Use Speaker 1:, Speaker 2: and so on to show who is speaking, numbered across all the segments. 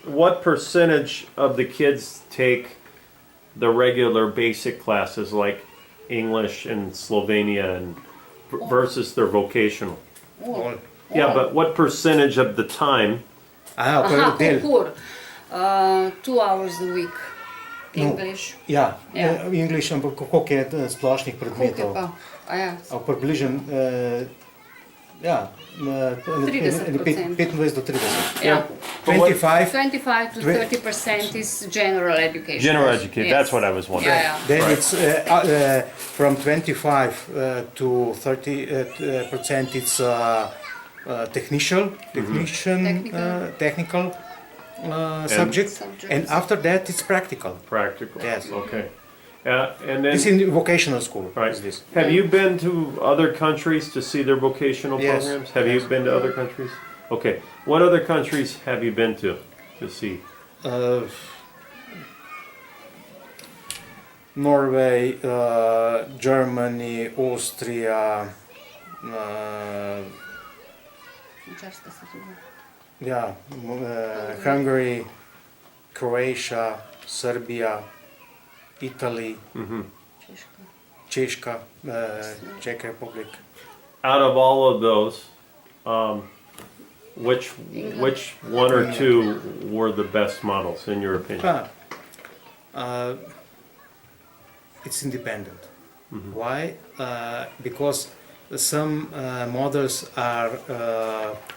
Speaker 1: what percentage of the kids take the regular basic classes like English and Slovenia and versus their vocational?
Speaker 2: All.
Speaker 1: Yeah, but what percentage of the time?
Speaker 2: Kur. 2 hours a week. English.
Speaker 3: Ja,
Speaker 2: Ja.
Speaker 3: English, ampak koliko je splošnih predmetov?
Speaker 2: Koliko pa? Ja.
Speaker 3: Približno, ja,
Speaker 2: 30%.
Speaker 3: 25 do 30.
Speaker 2: Yeah.
Speaker 3: 25.
Speaker 2: 25 to 30% is general education.
Speaker 1: General education,
Speaker 2: Yes.
Speaker 1: that's what I was wondering.
Speaker 2: Yeah, yeah.
Speaker 3: Then
Speaker 1: Right.
Speaker 3: it's from 25 to 30% it's technical subject,
Speaker 2: Subjects.
Speaker 3: and after that it's practical.
Speaker 1: Practical.
Speaker 3: Yes.
Speaker 1: Okay. And
Speaker 3: This
Speaker 1: then,
Speaker 3: in vocational school.
Speaker 1: right.
Speaker 3: Is this?
Speaker 1: Have you been to other countries to see their vocational
Speaker 3: Yes.
Speaker 1: programs? Have you been to other countries? Okay. What other countries have you been to see?
Speaker 3: Norway, Germany, Austria,
Speaker 2: Mađarska se zove.
Speaker 3: yeah, Hungary, Croatia, Serbia, Italy,
Speaker 2: Češka.
Speaker 3: Czechia, Czech Republic.
Speaker 1: Out of all of those, which one or two were the best models in your opinion?
Speaker 3: It's independent. Why? Because some models are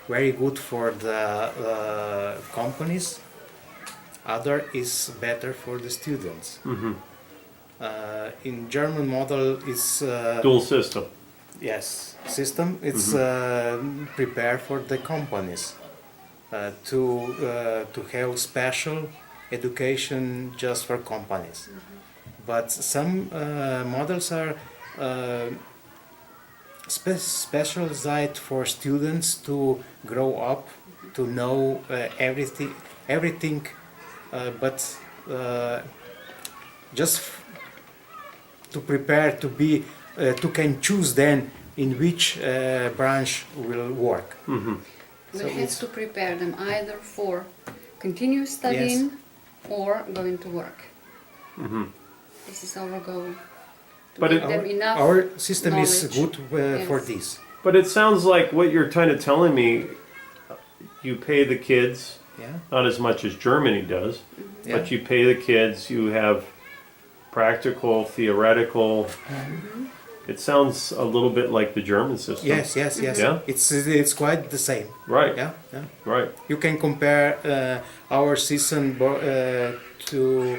Speaker 3: very good for the companies. Other is better for the students. In German model is
Speaker 1: Dual system.
Speaker 3: yes system. It's prepared for the companies to have special education just for companies. But some models are specialized for students to grow up, to know everything, but just to prepare to be to can choose then in which branch will work.
Speaker 2: We
Speaker 3: So
Speaker 2: have
Speaker 3: it's-
Speaker 2: to prepare them either for continue studying or going to work. This is our goal. To
Speaker 1: But
Speaker 2: give
Speaker 1: it-
Speaker 2: them enough
Speaker 3: Our system is
Speaker 2: knowledge.
Speaker 3: good for
Speaker 2: Yes.
Speaker 3: this.
Speaker 1: But it sounds like what you're kind of telling me, you pay the kids,
Speaker 3: Yeah.
Speaker 1: not as much as Germany does,
Speaker 3: Yeah.
Speaker 1: but you pay the kids, you have practical, theoretical. It sounds a little bit like the German system.
Speaker 3: Yes.
Speaker 1: Yeah?
Speaker 3: It's quite the same.
Speaker 1: Right,
Speaker 3: Yeah.
Speaker 1: right.
Speaker 3: You can compare our system to,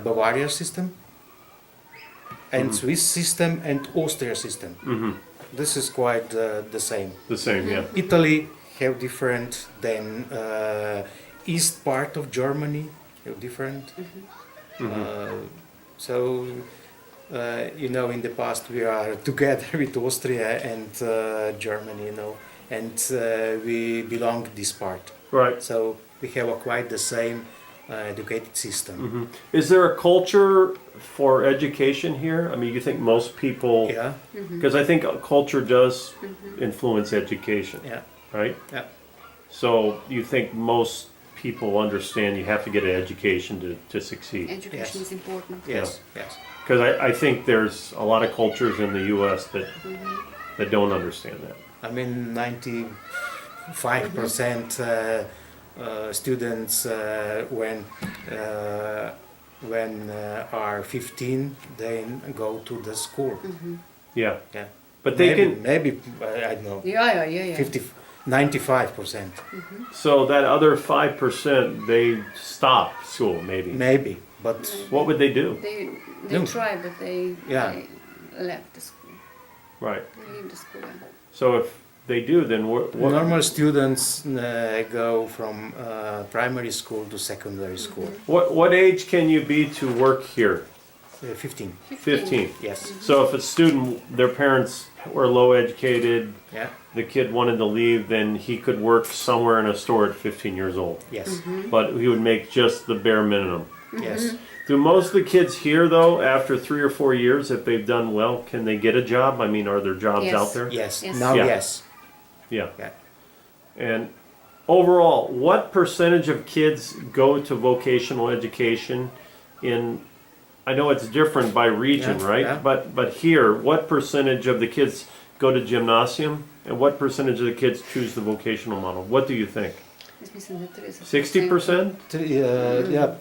Speaker 3: Bavaria system, and Swiss system and Austria system. This is quite the same.
Speaker 1: The same, yeah.
Speaker 3: Italy have different than east part of Germany have different. So in the past we are together with Austria and Germany, and we belong this part.
Speaker 1: Right.
Speaker 3: So we have quite the same educated system.
Speaker 1: Is there a culture for education here? I mean, you think most people,
Speaker 3: Yeah,
Speaker 1: because I think culture does influence education,
Speaker 3: yeah,
Speaker 1: right?
Speaker 3: yeah.
Speaker 1: So you think most people understand you have to get an education to succeed?
Speaker 2: Education
Speaker 3: Yes.
Speaker 2: is important.
Speaker 3: Yes, yes.
Speaker 1: Because I think there's a lot of cultures in the U.S. that don't understand that.
Speaker 3: 95% students when are 15, they go to the school.
Speaker 1: Yeah.
Speaker 3: Yeah.
Speaker 1: But they can,
Speaker 3: maybe I don't know,
Speaker 2: Yeah.
Speaker 3: 95%,
Speaker 1: so that other 5%, they stop school maybe.
Speaker 3: maybe, but
Speaker 1: What would they do?
Speaker 2: They
Speaker 3: No.
Speaker 2: try, but they left the school.
Speaker 1: Right.
Speaker 2: They leave the school.
Speaker 1: So if they do, then what?
Speaker 3: normal students go from primary school to secondary school.
Speaker 1: What age can you be to work here?
Speaker 3: 15,
Speaker 1: 15.
Speaker 3: yes,
Speaker 1: So if a student, their parents were low educated,
Speaker 3: yeah,
Speaker 1: the kid wanted to leave, then he could work somewhere in a store at 15 years old.
Speaker 3: yes,
Speaker 1: But he would make just the bare minimum.
Speaker 3: yes.
Speaker 1: Do most of the kids here, though, after 3 or 4 years, if they've done well, can they get a job? I mean, are there jobs
Speaker 2: Yes.
Speaker 1: out there?
Speaker 3: Yes,
Speaker 2: Yes.
Speaker 3: now
Speaker 1: Yeah.
Speaker 3: yes.
Speaker 1: Yeah.
Speaker 3: Yeah.
Speaker 1: And overall, what percentage of kids go to vocational education in, I know it's different by region,
Speaker 3: Yeah,
Speaker 1: right?
Speaker 3: yeah.
Speaker 1: But here, what percentage of the kids go to gymnasium and what percentage of the kids choose the vocational model? What do you think?
Speaker 2: Mislim da 30%.
Speaker 1: 60%
Speaker 3: Yeah,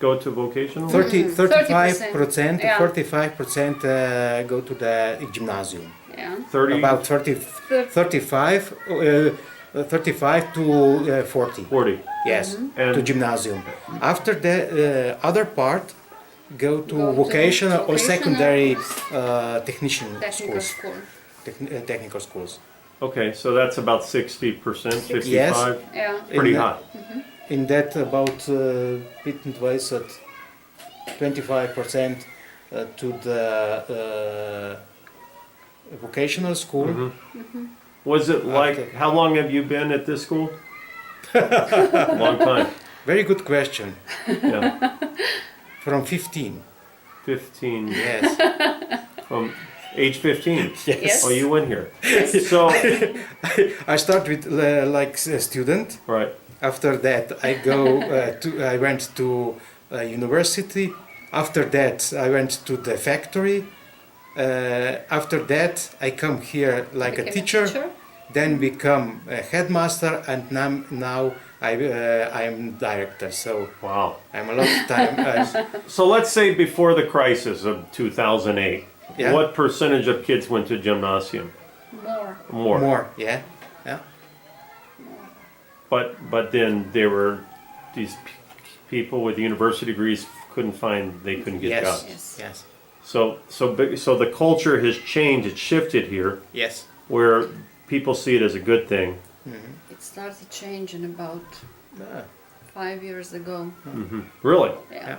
Speaker 1: go to vocational?
Speaker 3: 35%,
Speaker 2: Yeah.
Speaker 3: 45% go to the gymnasium.
Speaker 2: Yeah.
Speaker 1: 30,
Speaker 3: About 35, 35 to 40.
Speaker 1: 40.
Speaker 3: Yes,
Speaker 1: And-
Speaker 3: to gymnasium. After the other part, go to
Speaker 2: Go to
Speaker 3: vocational or
Speaker 2: vocational
Speaker 3: secondary
Speaker 2: or
Speaker 3: technician
Speaker 2: Technical
Speaker 3: schools.
Speaker 2: school.
Speaker 3: Technical schools.
Speaker 1: Okay, so that's about 60%, 55.
Speaker 2: Yeah.
Speaker 1: Pretty
Speaker 3: In,
Speaker 1: high.
Speaker 3: In that about Pittent Weiss at 25% to the vocational school.
Speaker 1: Was it like,
Speaker 3: Okay.
Speaker 1: how long have you been at this school? Long time.
Speaker 3: Very good question.
Speaker 1: Yeah.
Speaker 3: From 15.
Speaker 1: 15.
Speaker 3: Yes.
Speaker 1: From age 15.
Speaker 2: Yes.
Speaker 1: Oh, you went here. So,
Speaker 3: I start with like a student.
Speaker 1: right.
Speaker 3: After that, I went to university. After that, I went to the factory. After that, I come here like a
Speaker 2: Became
Speaker 3: teacher, then become a headmaster, and now I'm director. So
Speaker 1: Wow.
Speaker 3: I'm a lot of time.
Speaker 1: So let's say before the crisis of 2008,
Speaker 3: Yeah.
Speaker 1: what percentage of kids went to gymnasium?
Speaker 2: More.
Speaker 1: More.
Speaker 3: yeah, yeah,
Speaker 1: But then there were these people with university degrees they couldn't get
Speaker 3: yes,
Speaker 1: jobs.
Speaker 2: Yes.
Speaker 3: yes,
Speaker 1: So the culture has changed. It's shifted here,
Speaker 3: yes.
Speaker 1: where people see it as a good thing.
Speaker 2: It started changing about
Speaker 3: Ah,
Speaker 2: 5 years ago.
Speaker 1: Really,
Speaker 2: Yeah.
Speaker 3: Yeah.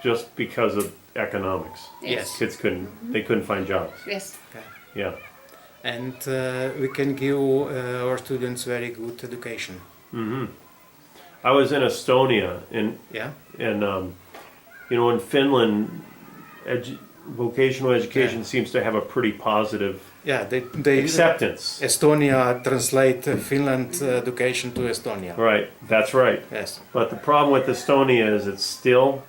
Speaker 1: just because of economics.
Speaker 3: Yes.
Speaker 1: Kids couldn't find jobs.
Speaker 2: Yes.
Speaker 3: okay.
Speaker 1: Yeah.
Speaker 3: And we can give our students very good education.
Speaker 1: I was in Estonia, and
Speaker 3: Yeah,
Speaker 1: in Finland, vocational education seems to have a pretty positive
Speaker 3: yeah. They
Speaker 1: acceptance.
Speaker 3: Estonia translate Finland education to Estonia.
Speaker 1: Right, that's right.
Speaker 3: Yes.
Speaker 1: But the problem with Estonia is it's still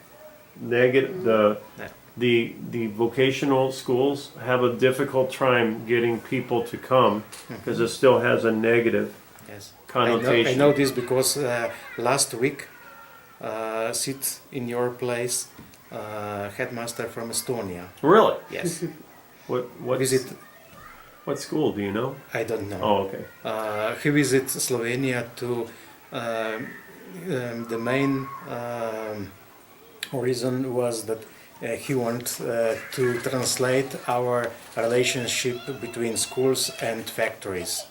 Speaker 1: negative.
Speaker 3: Yeah.
Speaker 1: The vocational schools have a difficult time getting people to come because it still has a negative
Speaker 3: Yes.
Speaker 1: connotation.
Speaker 3: I know this because last week sit in your place headmaster from Estonia.
Speaker 1: Really?
Speaker 3: Yes.
Speaker 1: What
Speaker 3: Visit.
Speaker 1: What school do you know?
Speaker 3: I don't know.
Speaker 1: Oh, okay.
Speaker 3: He visit Slovenia to the main reason was that he wants to translate our relationship between schools and factories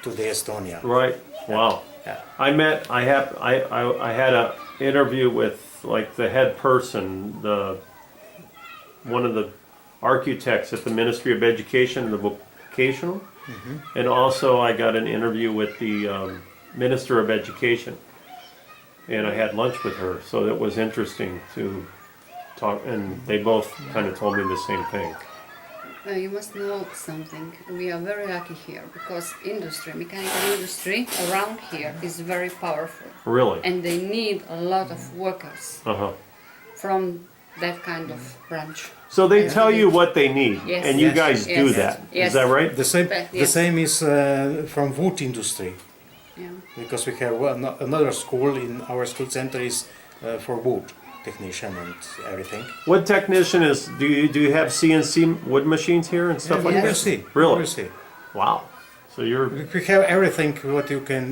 Speaker 3: to the Estonia.
Speaker 1: Right. Wow.
Speaker 3: Yeah.
Speaker 1: I had a interview with like the head person, one of the architects at the Ministry of Education and the Vocational, and also I got an interview with the Minister of Education, and I had lunch with her, so it was interesting to talk, and they both kind of told me the same thing.
Speaker 2: You must know something. We are very lucky here because mechanical industry around here is very powerful,
Speaker 1: Really?
Speaker 2: and they need a lot of workers
Speaker 1: Uh-huh.
Speaker 2: from that kind of branch.
Speaker 1: So they tell you what they need,
Speaker 2: Yes.
Speaker 1: and you
Speaker 3: Yes.
Speaker 1: guys do
Speaker 2: Yes.
Speaker 1: that. Is
Speaker 2: Yes.
Speaker 1: that right?
Speaker 3: The
Speaker 2: Yes.
Speaker 3: same is from wood industry
Speaker 2: Yeah.
Speaker 3: because we have another school in our school center is for wood technician and everything.
Speaker 1: What technician do you have CNC wood machines here and stuff like
Speaker 3: You
Speaker 1: that?
Speaker 3: will see.
Speaker 1: Really?
Speaker 3: You will see.
Speaker 1: Wow. So you're
Speaker 3: We have everything what you can,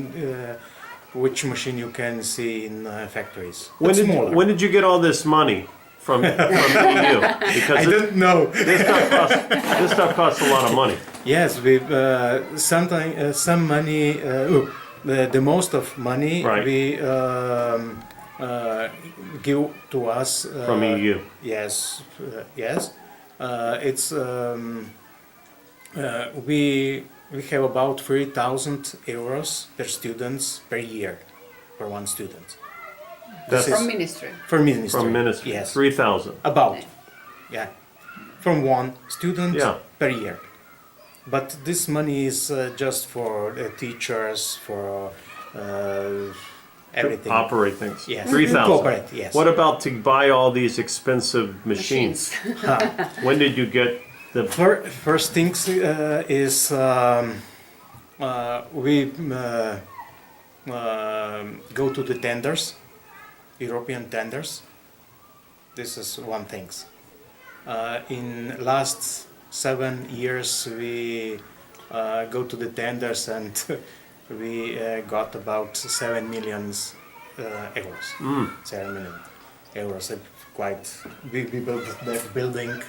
Speaker 3: which machine you can see in factories. But smaller.
Speaker 1: when did you get all this money from EU? Because
Speaker 3: I don't know.
Speaker 1: this stuff costs a lot of money.
Speaker 3: Yes, we sometimes some money. The most of money
Speaker 1: Right.
Speaker 3: we give to us
Speaker 1: From EU.
Speaker 3: Yes, yes. It's we have about 3,000 euros per students per year for one student.
Speaker 1: That's
Speaker 3: This
Speaker 2: From
Speaker 3: is
Speaker 2: ministry.
Speaker 3: for ministry.
Speaker 1: from ministry.
Speaker 3: Yes,
Speaker 1: 3,000.
Speaker 3: about yeah, from one student
Speaker 1: Yeah.
Speaker 3: per year. But this money is just for teachers, for everything.
Speaker 1: Operate things.
Speaker 3: Yes.
Speaker 1: 3,000.
Speaker 3: Cooperate, yes.
Speaker 1: What about to buy all these expensive machines? When did you get the?
Speaker 3: First things is we go to the tenders, European tenders. This is one thing. In last 7 years, we go to the tenders and we got about 7 million euros. 7 million euros. Quite. We built that building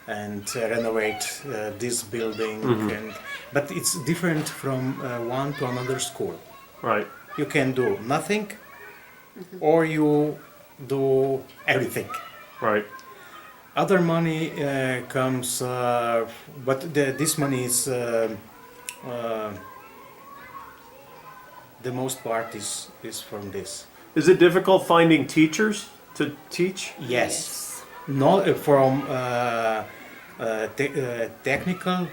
Speaker 3: and renovate this building. But it's different from one to another school.
Speaker 1: Right.
Speaker 3: You can do nothing, or you do everything.
Speaker 1: Right.
Speaker 3: Other money comes, but this money is the most part is from this.
Speaker 1: Is it difficult finding teachers to teach?
Speaker 3: Yes. No, from technical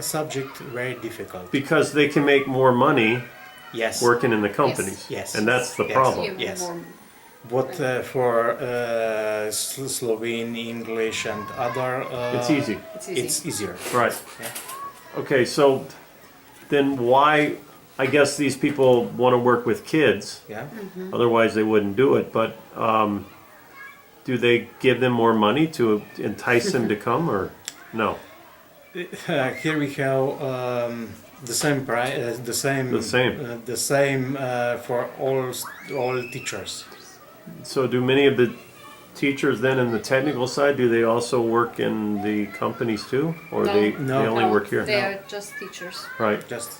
Speaker 3: subject, very difficult.
Speaker 1: Because they can make more money
Speaker 3: Yes.
Speaker 1: working in the companies.
Speaker 3: Yes.
Speaker 1: And that's the
Speaker 3: Yes.
Speaker 1: problem.
Speaker 2: Even
Speaker 3: Yes.
Speaker 2: more.
Speaker 3: But for Slovene, English, and other,
Speaker 1: It's easy.
Speaker 2: It's easy.
Speaker 3: It's easier.
Speaker 1: Right.
Speaker 3: Yeah.
Speaker 1: Okay, so then why, I guess these people want to work with kids,
Speaker 3: Yeah.
Speaker 1: otherwise they wouldn't do it, but do they give them more money to entice them to come or no?
Speaker 3: Here we have the same price, the same for all teachers.
Speaker 1: So do many of the teachers then in the technical side, do they also work in the companies too? Or
Speaker 2: No.
Speaker 1: they
Speaker 3: No.
Speaker 1: only work here?
Speaker 2: They are just teachers.
Speaker 1: Right.
Speaker 3: Just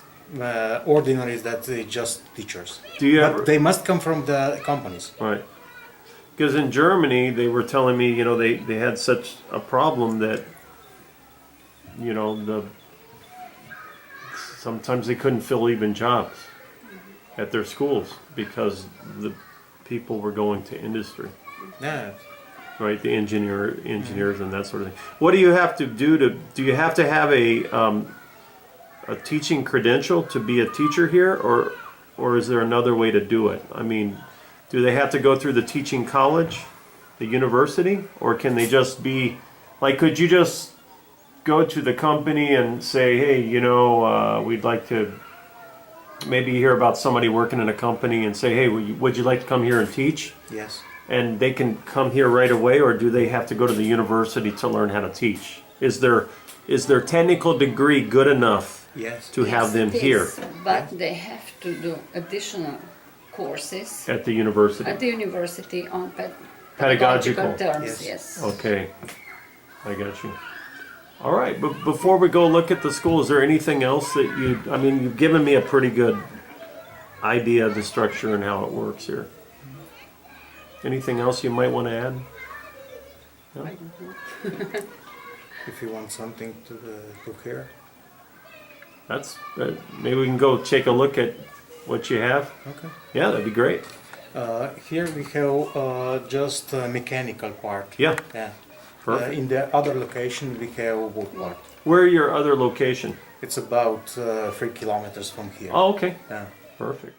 Speaker 3: ordinary that they just teachers.
Speaker 1: Do you
Speaker 3: But
Speaker 1: ever,
Speaker 3: they must come from the companies.
Speaker 1: right. Because in Germany, they were telling me, you know, they had such a problem that, you know, sometimes they couldn't fill even jobs at their schools because the people were going to industry,
Speaker 3: Yeah.
Speaker 1: right? The engineers and that sort of thing. What do you have to do you have to have a teaching credential to be a teacher here, or is there another way to do it? I mean, do they have to go through the teaching college, the university, or can they just be, like, could you just go to the company and say, hey, you know, we'd like to maybe hear about somebody working in a company and say, hey, would you like to come here and teach?
Speaker 3: Yes.
Speaker 1: And they can come here right away, or do they have to go to the university to learn how to teach? Is their technical degree good enough
Speaker 3: Yes.
Speaker 1: to have
Speaker 2: Yes,
Speaker 1: them
Speaker 2: it
Speaker 1: here
Speaker 2: is, but they have to do additional courses
Speaker 1: at the university?
Speaker 2: at the university on
Speaker 1: Pedagogical.
Speaker 2: terms.
Speaker 3: Yes.
Speaker 2: Yes.
Speaker 1: Okay, I got you. All right, but before we go look at the school, is there anything else that I mean, you've given me a pretty good idea of the structure and how it works here. Anything else you might want to add? No?
Speaker 3: If you want something to hear.
Speaker 1: That's, maybe we can go take a look at what you have.
Speaker 3: Okay.
Speaker 1: Yeah, that'd be great.
Speaker 3: Here we have just a mechanical part.
Speaker 1: Yeah,
Speaker 3: Yeah.
Speaker 1: perfect.
Speaker 3: In the other location we have wood part.
Speaker 1: Where are your other location?
Speaker 3: It's about 3 kilometers from here.
Speaker 1: Oh, okay,
Speaker 3: Yeah.
Speaker 1: perfect.